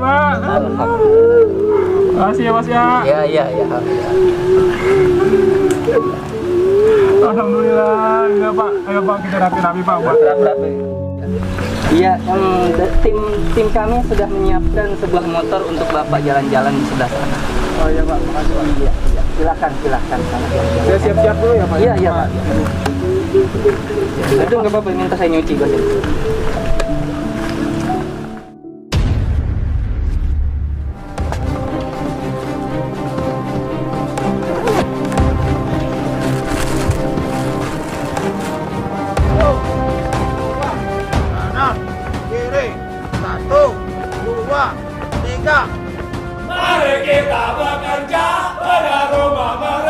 Pak. Alhamdulillah. Makasih ya Mas ya. Iya. Alhamdulillah. Enggak Pak. Ayo Pak kita rapi-rapi Pak buat Rapi. Iya, tim kami sudah menyiapkan sebuah motor untuk Bapak jalan-jalan di sebelah sana. Oh iya Pak, makasih Pak. Iya. Silakan. Saya siap-siap dulu ya Pak. Iya, Pak. Aduh, nggak apa-apa, minta saya nyuci baju. Kanan, kiri, 1, 2, 3. Mari kita bekerja pada rumah mereka.